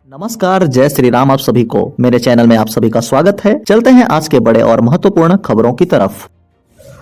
नमस्कार, जय श्री राम। आप सभी को मेरे चैनल में आप सभी का स्वागत है। चलते हैं आज के बड़े और महत्वपूर्ण खबरों की तरफ।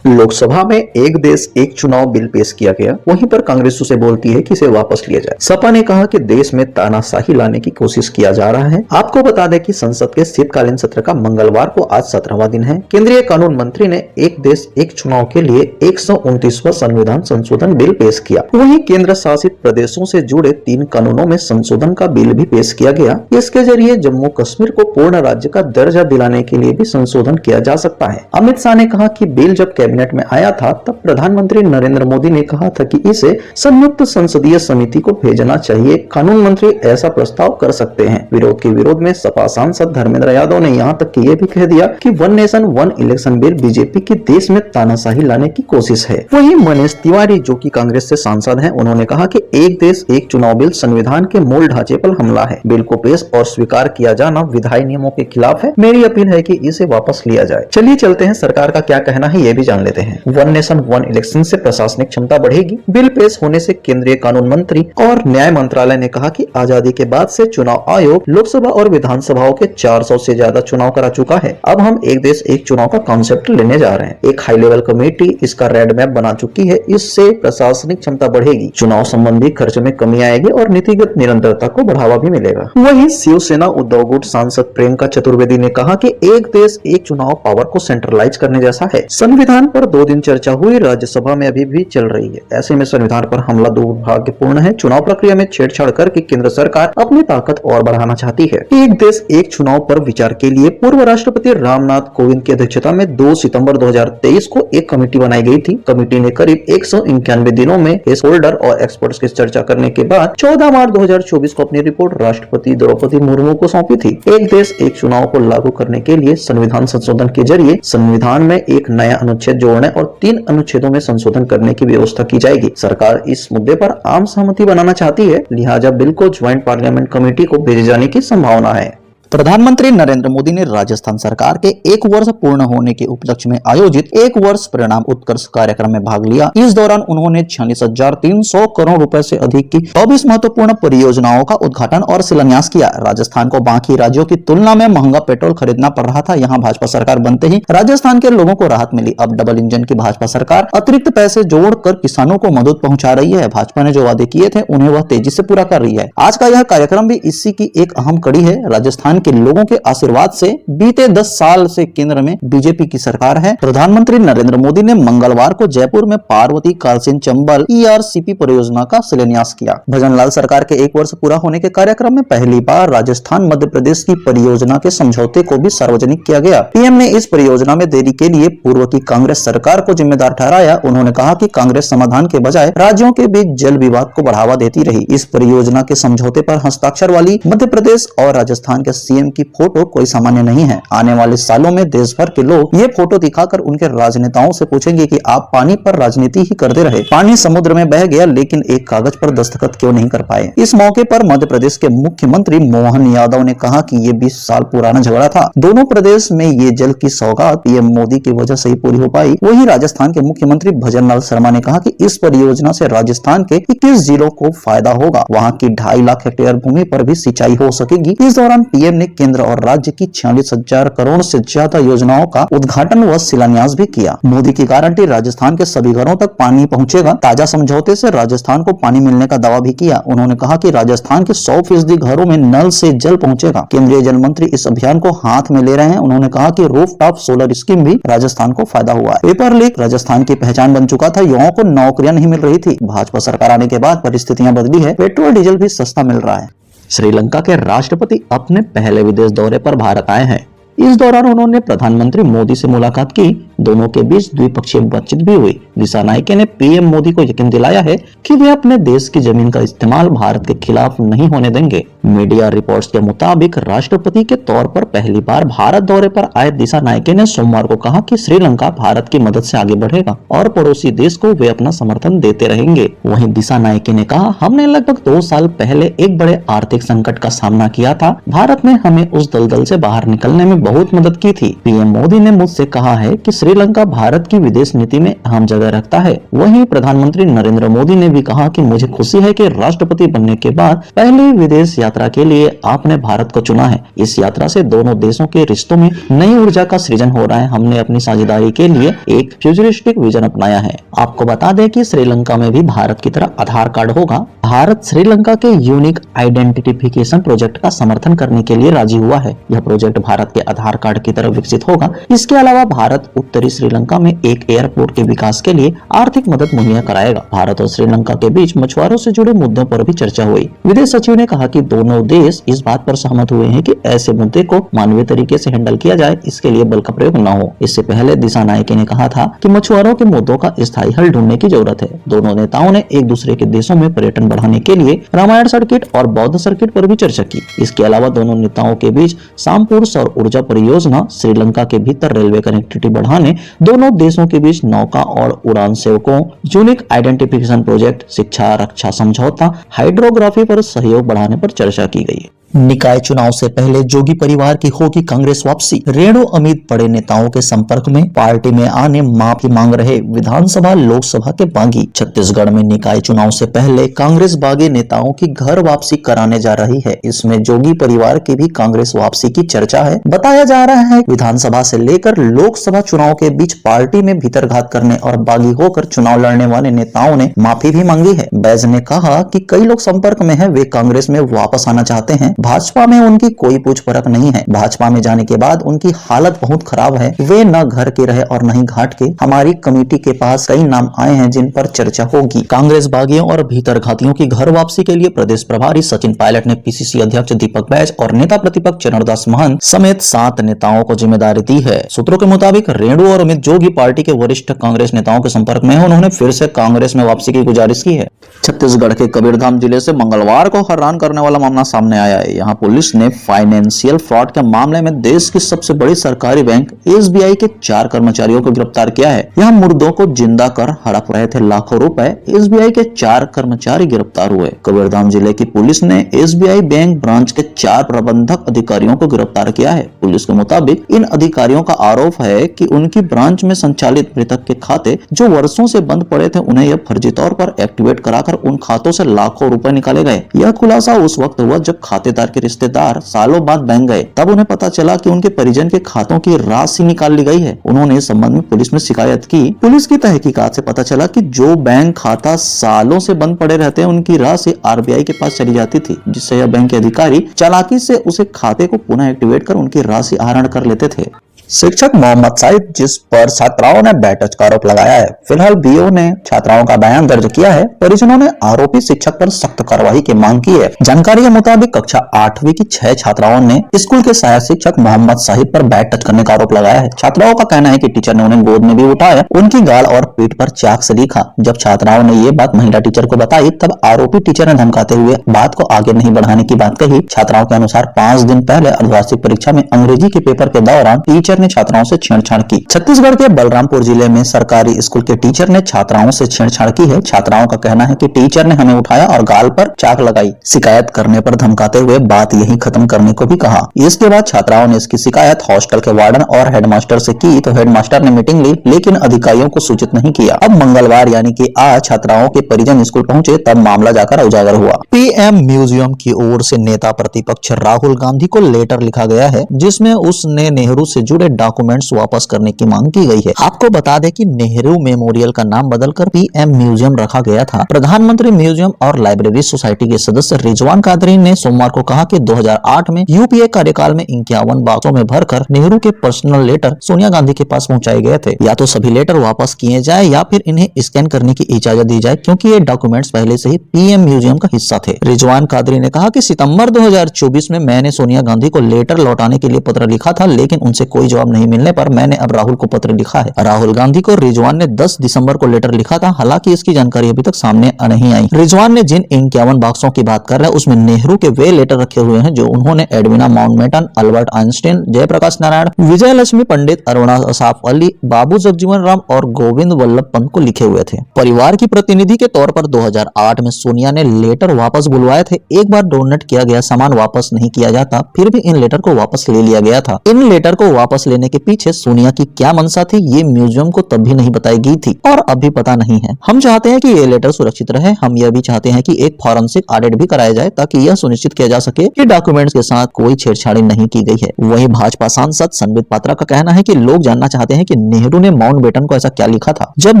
लोकसभा में एक देश एक चुनाव बिल पेश किया गया, वहीं पर कांग्रेस उसे बोलती है कि इसे वापस लिया जाए। सपा ने कहा कि देश में तानाशाही लाने की कोशिश किया जा रहा है। आपको बता दें कि संसद के शीतकालीन सत्र का मंगलवार को आज 17वां दिन है। केंद्रीय कानून मंत्री ने एक देश एक चुनाव के लिए 129वां संविधान संशोधन बिल पेश किया। वहीं केंद्र शासित प्रदेशों से जुड़े 3 कानूनों में संशोधन का बिल भी पेश किया गया। इसके जरिए जम्मू कश्मीर को पूर्ण राज्य का दर्जा दिलाने के लिए भी संशोधन किया जा सकता है। अमित शाह ने कहा कि बिल जब कैबिनेट में आया था तब प्रधानमंत्री नरेंद्र मोदी ने कहा था कि इसे संयुक्त संसदीय समिति को भेजना चाहिए। कानून मंत्री ऐसा प्रस्ताव कर सकते हैं। विरोध के विरोध में सपा सांसद धर्मेंद्र यादव ने यहां तक कि ये भी कह दिया कि one nation one election bill BJP की देश में तानाशाही लाने की कोशिश है। वहीं मनीष तिवारी, जो कि कांग्रेस से सांसद हैं, उन्होंने कहा कि एक देश एक चुनाव बिल संविधान के मूल ढांचे पर हमला है। बिल को पेश और स्वीकार किया जाना विधायी नियमों के खिलाफ है। मेरी अपील है कि इसे वापस लिया जाए। चलिए चलते हैं सरकार का क्या कहना है ये भी जान लेते हैं। वन नेशन वन इलेक्शन से प्रशासनिक क्षमता बढ़ेगी। बिल पेश होने से केंद्रीय कानून मंत्री और न्याय मंत्रालय ने कहा कि आजादी के बाद से चुनाव आयोग लोकसभा और विधानसभाओं के 400 से ज्यादा चुनाव करा चुका है। अब हम एक देश एक चुनाव का कॉन्सेप्ट लेने जा रहे हैं। एक हाई लेवल कमेटी इसका रेड मैप बना चुकी है। इससे प्रशासनिक क्षमता बढ़ेगी, चुनाव संबंधी खर्च में कमी आएगी और नीतिगत निरंतरता को बढ़ावा भी मिलेगा। वहीं शिवसेना उद्धव गुट सांसद प्रियंका चतुर्वेदी ने कहा कि एक देश एक चुनाव पावर को सेंट्रलाइज करने जैसा है। संविधान पर 2 दिन चर्चा हुई, राज्यसभा में अभी भी चल रही है। ऐसे में संविधान पर हमला दुर्भाग्यपूर्ण है। चुनाव प्रक्रिया में छेड़छाड़ करके केंद्र सरकार अपनी ताकत और बढ़ाना चाहती है। एक देश एक चुनाव पर विचार के लिए पूर्व राष्ट्रपति रामनाथ कोविंद की अध्यक्षता में 2 सितंबर 2023 को एक कमेटी बनाई गई थी। कमेटी ने करीब 191 दिनों में स्टेक होल्डर और एक्सपर्ट्स की चर्चा करने के बाद 14 मार्च 2024 को अपनी रिपोर्ट राष्ट्रपति द्रौपदी मुर्मू को सौंपी थी। एक देश एक चुनाव को लागू करने के लिए संविधान संशोधन के जरिए संविधान में एक नया अनुच्छेद जोड़ने और 3 अनुच्छेदों में संशोधन करने की व्यवस्था की जाएगी। सरकार इस मुद्दे पर आम सहमति बनाना चाहती है, लिहाजा बिल को ज्वाइंट पार्लियामेंट कमेटी को भेजे जाने की संभावना है। प्रधानमंत्री नरेंद्र मोदी ने राजस्थान सरकार के 1 वर्ष पूर्ण होने के उपलक्ष्य में आयोजित 1 वर्ष परिणाम उत्कर्ष कार्यक्रम में भाग लिया। इस दौरान उन्होंने 46,300 करोड़ रुपए से अधिक की 24 महत्वपूर्ण परियोजनाओं का उद्घाटन और शिलान्यास किया। राजस्थान को बाकी राज्यों की तुलना में महंगा पेट्रोल खरीदना पड़ रहा था। यहाँ भाजपा सरकार बनते ही राजस्थान के लोगों को राहत मिली। अब डबल इंजन की भाजपा सरकार अतिरिक्त पैसे जोड़कर किसानों को मदद पहुंचा रही है। भाजपा ने जो वादे किए थे उन्हें वह तेजी से पूरा कर रही है। आज का यह कार्यक्रम भी इसी की एक अहम कड़ी है। राजस्थान के लोगों के आशीर्वाद से बीते 10 साल से केंद्र में बीजेपी की सरकार है। प्रधानमंत्री नरेंद्र मोदी ने मंगलवार को जयपुर में पार्वती कालसिन चंबल ERCP परियोजना का शिलान्यास किया। भजनलाल सरकार के 1 वर्ष पूरा होने के कार्यक्रम में पहली बार राजस्थान मध्य प्रदेश की परियोजना के समझौते को भी सार्वजनिक किया गया। पीएम ने इस परियोजना में देरी के लिए पूर्व की कांग्रेस सरकार को जिम्मेदार ठहराया। उन्होंने कहा कि कांग्रेस समाधान के बजाय राज्यों के बीच जल विवाद को बढ़ावा देती रही। इस परियोजना के समझौते पर हस्ताक्षर वाली मध्य प्रदेश और राजस्थान के सीएम की फोटो कोई सामान्य नहीं है। आने वाले सालों में देश भर के लोग ये फोटो दिखाकर उनके राजनेताओं से पूछेंगे कि आप पानी पर राजनीति ही करते रहे। पानी समुद्र में बह गया लेकिन एक कागज पर दस्तखत क्यों नहीं कर पाए। इस मौके पर मध्य प्रदेश के मुख्यमंत्री मोहन यादव ने कहा कि ये 20 साल पुराना झगड़ा था। दोनों प्रदेश में ये जल की सौगात पीएम मोदी की वजह से ही पूरी हो पाई। वहीं राजस्थान के मुख्यमंत्री भजनलाल शर्मा ने कहा कि इस परियोजना से राजस्थान के 21 जिलों को फायदा होगा। वहाँ की 2.5 लाख हेक्टेयर भूमि पर भी सिंचाई हो सकेगी। इस दौरान पीएम ने केंद्र और राज्य की 46,000 करोड़ से ज्यादा योजनाओं का उद्घाटन व शिलान्यास भी किया। मोदी की गारंटी, राजस्थान के सभी घरों तक पानी पहुंचेगा। ताजा समझौते से राजस्थान को पानी मिलने का दावा भी किया। उन्होंने कहा कि राजस्थान के 100% घरों में नल से जल पहुंचेगा। केंद्रीय जल मंत्री इस अभियान को हाथ में ले रहे हैं। उन्होंने कहा कि रूफटॉप सोलर स्कीम भी राजस्थान को फायदा हुआ है। पेपर लीक राजस्थान की पहचान बन चुका था। युवाओं को नौकरियां नहीं मिल रही थी। भाजपा सरकार आने के बाद परिस्थितियां बदली है। पेट्रोल डीजल भी सस्ता मिल रहा है। श्रीलंका के राष्ट्रपति अपने पहले विदेश दौरे पर भारत आए हैं। इस दौरान उन्होंने प्रधानमंत्री मोदी से मुलाकात की। दोनों के बीच द्विपक्षीय बातचीत भी हुई। दिशा नायके ने पीएम मोदी को यकीन दिलाया है कि वे अपने देश की जमीन का इस्तेमाल भारत के खिलाफ नहीं होने देंगे। मीडिया रिपोर्ट्स के मुताबिक राष्ट्रपति के तौर पर पहली बार भारत दौरे पर आए दिशा नायके ने सोमवार को कहा कि श्रीलंका भारत की मदद से आगे बढ़ेगा और पड़ोसी देश को वे अपना समर्थन देते रहेंगे। वहीं दिशा नायके ने कहा, हमने लगभग 2 साल पहले एक बड़े आर्थिक संकट का सामना किया था। भारत ने हमें उस दलदल से बाहर निकलने में बहुत मदद की थी। पीएम मोदी ने मुझसे कहा है कि श्रीलंका भारत की विदेश नीति में अहम जगह रखता है। वहीं प्रधानमंत्री नरेंद्र मोदी ने भी कहा कि मुझे खुशी है कि राष्ट्रपति बनने के बाद पहली विदेश यात्रा के लिए आपने भारत को चुना है। इस यात्रा से दोनों देशों के रिश्तों में नई ऊर्जा का सृजन हो रहा है। हमने अपनी साझेदारी के लिए एक फ्यूचरिस्टिक विजन अपनाया है। आपको बता दें कि श्रीलंका में भी भारत की तरह आधार कार्ड होगा। भारत श्रीलंका के यूनिक आइडेंटिफिकेशन प्रोजेक्ट का समर्थन करने के लिए राजी हुआ है। यह प्रोजेक्ट भारत के आधार कार्ड की तरह विकसित होगा। इसके अलावा भारत उत्तरी श्रीलंका में एक एयरपोर्ट के विकास के लिए आर्थिक मदद मुहैया कराएगा। भारत और श्रीलंका के बीच मछुआरों से जुड़े मुद्दों पर भी चर्चा हुई। विदेश सचिव ने कहा कि दोनों देश इस बात पर सहमत हुए हैं कि ऐसे मुद्दे को मानवीय तरीके से हैंडल किया जाए, इसके लिए बल का प्रयोग न हो। इससे पहले दिशा नायके ने कहा था कि मछुआरों के मुद्दों का स्थायी हल ढूंढने की जरूरत है। दोनों नेताओं ने एक दूसरे के देशों में पर्यटन बढ़ाने के लिए रामायण सर्किट और बौद्ध सर्किट पर भी चर्चा की। इसके अलावा दोनों नेताओं के बीच सामपुर सौर ऊर्जा परियोजना, श्रीलंका के भीतर रेलवे कनेक्टिविटी बढ़ाने, दोनों देशों के बीच नौका और उड़ान सेवकों, यूनिक आइडेंटिफिकेशन प्रोजेक्ट, शिक्षा रक्षा समझौता, हाइड्रोग्राफी पर सहयोग बढ़ाने पर चर्चा की गई। निकाय चुनाव से पहले जोगी परिवार की होगी कांग्रेस वापसी। रेणु अमित बड़े नेताओं के संपर्क में, पार्टी में आने माफी मांग रहे विधानसभा लोकसभा के बागी। छत्तीसगढ़ में निकाय चुनाव से पहले कांग्रेस बागी नेताओं की घर वापसी कराने जा रही है। इसमें जोगी परिवार की भी कांग्रेस वापसी की चर्चा है। बताया जा रहा है विधानसभा से लेकर लोकसभा चुनाव के बीच पार्टी में भीतरघात करने और बागी होकर चुनाव लड़ने वाले नेताओं ने माफी भी मांगी है। बैज ने कहा कि कई लोग संपर्क में है, वे कांग्रेस में वापस आना चाहते हैं। भाजपा में उनकी कोई पूछ परख नहीं है। भाजपा में जाने के बाद उनकी हालत बहुत खराब है। वे न घर के रहे और न ही घाट के। हमारी कमेटी के पास कई नाम आए हैं जिन पर चर्चा होगी। कांग्रेस बागियों और भीतरघातियों की घर वापसी के लिए प्रदेश प्रभारी सचिन पायलट ने पीसीसी अध्यक्ष दीपक बैज और नेता प्रतिपक्ष चरणदास महंत समेत 7 नेताओं को जिम्मेदारी दी है। सूत्रों के मुताबिक रेणु और अमित जोगी पार्टी के वरिष्ठ कांग्रेस नेताओं के संपर्क में है। उन्होंने फिर से कांग्रेस में वापसी की गुजारिश की है। छत्तीसगढ़ के कबीरधाम जिले से मंगलवार को हैरान करने वाला मामला सामने आया है। यहाँ पुलिस ने फाइनेंशियल फ्रॉड के मामले में देश की सबसे बड़ी सरकारी बैंक एसबीआई के 4 कर्मचारियों को गिरफ्तार किया है। यहाँ मुर्दों को जिंदा कर हड़प रहे थे लाखों रुपए। एसबीआई के 4 कर्मचारी गिरफ्तार हुए। कबीरधाम जिले की पुलिस ने एसबीआई बैंक ब्रांच के 4 प्रबंधक अधिकारियों को गिरफ्तार किया है। पुलिस के मुताबिक इन अधिकारियों का आरोप है कि उनकी ब्रांच में संचालित मृतक के खाते जो वर्षों से बंद पड़े थे, उन्हें यह फर्जी तौर पर एक्टिवेट कराकर उन खातों से लाखों रुपए निकाले गए। यह खुलासा उस वक्त हुआ जब खातेदार के रिश्तेदार सालों बाद बैंक गए। तब उन्हें पता चला कि उनके परिजन के खातों की राशि निकाल ली गई है। उन्होंने इस संबंध में पुलिस में शिकायत की। पुलिस की तहकीकात से पता चला कि जो बैंक खाता सालों से बंद पड़े रहते हैं, उनकी राशि आरबीआई के पास चली जाती थी, जिससे यह बैंक के अधिकारी चालाकी से उसे खाते को पुनः एक्टिवेट कर उनकी राशि आहरण कर लेते थे। शिक्षक मोहम्मद साहिद जिस पर छात्राओं ने बैटच का आरोप लगाया है। फिलहाल बीओ ने छात्राओं का बयान दर्ज किया है। परिजनों ने आरोपी शिक्षक पर सख्त कार्रवाई की मांग की है। जानकारी के मुताबिक कक्षा 8वीं की 6 छात्राओं ने स्कूल के सहायक शिक्षक मोहम्मद साहिद पर बैटच करने का आरोप लगाया है। छात्राओं का कहना है कि टीचर ने उन्हें गोद में भी उठाया, उनकी गाल और पीठ पर चाक से लिखा। जब छात्राओं ने ये बात महिला टीचर को बताई, तब आरोपी टीचर ने धमकाते हुए बात को आगे नहीं बढ़ाने की बात कही। छात्राओं के अनुसार 5 दिन पहले अर्धवार्षिक परीक्षा में अंग्रेजी के पेपर के दौरान टीचर ने छात्राओं से छेड़छाड़ की। छत्तीसगढ़ के बलरामपुर जिले में सरकारी स्कूल के टीचर ने छात्राओं से छेड़छाड़ की है। छात्राओं का कहना है कि टीचर ने हमें उठाया और गाल पर चाक लगाई। शिकायत करने पर धमकाते हुए बात यही खत्म करने को भी कहा। इसके बाद छात्राओं ने इसकी शिकायत हॉस्टल के वार्डन और हेडमास्टर से की, तो हेडमास्टर ने मीटिंग ली, लेकिन अधिकारियों को सूचित नहीं किया। अब मंगलवार यानी कि आज छात्राओं के परिजन स्कूल पहुंचे, तब मामला जाकर उजागर हुआ। पीएम म्यूजियम की ओर से नेता प्रतिपक्ष राहुल गांधी को लेटर लिखा गया है, जिसमें उसने नेहरू से जुड़े डॉक्यूमेंट्स वापस करने की मांग की गई है। आपको बता दें कि नेहरू मेमोरियल का नाम बदलकर पीएम म्यूजियम रखा गया था। प्रधानमंत्री म्यूजियम और लाइब्रेरी सोसाइटी के सदस्य रिजवान कादरी ने सोमवार को कहा कि 2008 में यूपीए कार्यकाल में 51 बॉक्सों में भरकर नेहरू के पर्सनल लेटर सोनिया गांधी के पास पहुंचाए गए थे। या तो सभी लेटर वापस किए जाए या फिर इन्हें स्कैन करने की इजाजत दी जाए, क्योंकि ये डॉक्यूमेंट्स पहले से ही पीएम म्यूजियम का हिस्सा थे। रिजवान कादरी ने कहा कि सितंबर 2024 में मैंने सोनिया गांधी को लेटर लौटाने के लिए पत्र लिखा था, लेकिन उनसे कोई जवाब नहीं मिलने पर मैंने अब राहुल को पत्र लिखा है। राहुल गांधी को रिजवान ने 10 दिसंबर को लेटर लिखा था। हालांकि इसकी जानकारी अभी तक सामने नहीं आई। रिजवान ने जिन 51 बॉक्सों की बात कर रहे हैं, उसमें नेहरू के वे लेटर रखे हुए हैं जो उन्होंने Edwina Mountbatten, Albert Einstein, Jayaprakash Narayan, Vijaya Lakshmi Pandit, Aruna Asaf Ali, Babu Jagjivan Ram और गोविंद वल्लभ पंत को लिखे हुए थे। परिवार की प्रतिनिधि के तौर पर 2008 में सोनिया ने लेटर वापस बुलवाए थे। एक बार डोनेट किया गया सामान वापस नहीं किया जाता, फिर भी इन लेटर को वापस ले लिया गया था। इन लेटर को वापस वापस लेने के पीछे सोनिया की क्या मंशा थी, ये म्यूजियम को तब भी नहीं बताई गई थी और अब भी पता नहीं है। हम चाहते हैं कि ये लेटर सुरक्षित रहे। हम यह भी चाहते हैं कि एक फॉरेंसिक ऑडिट भी कराया जाए ताकि यह सुनिश्चित किया जा सके कि डॉक्यूमेंट्स के साथ कोई छेड़छाड़ी नहीं की गई है। वहीं भाजपा सांसद संबित पात्रा का कहना है कि लोग जानना चाहते हैं कि नेहरू ने माउंटबेटन को ऐसा क्या लिखा था। जब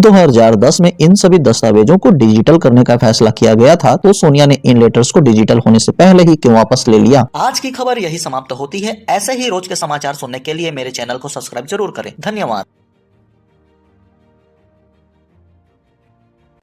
2010 में इन सभी दस्तावेजों को डिजिटल करने का फैसला किया गया था तो सोनिया ने इन लेटर्स को डिजिटल होने से पहले ही क्यों वापस ले लिया। आज की खबर यही समाप्त होती है। ऐसे ही रोज के समाचार सुनने के लिए मेरे चैनल को सब्सक्राइब जरूर करें। धन्यवाद।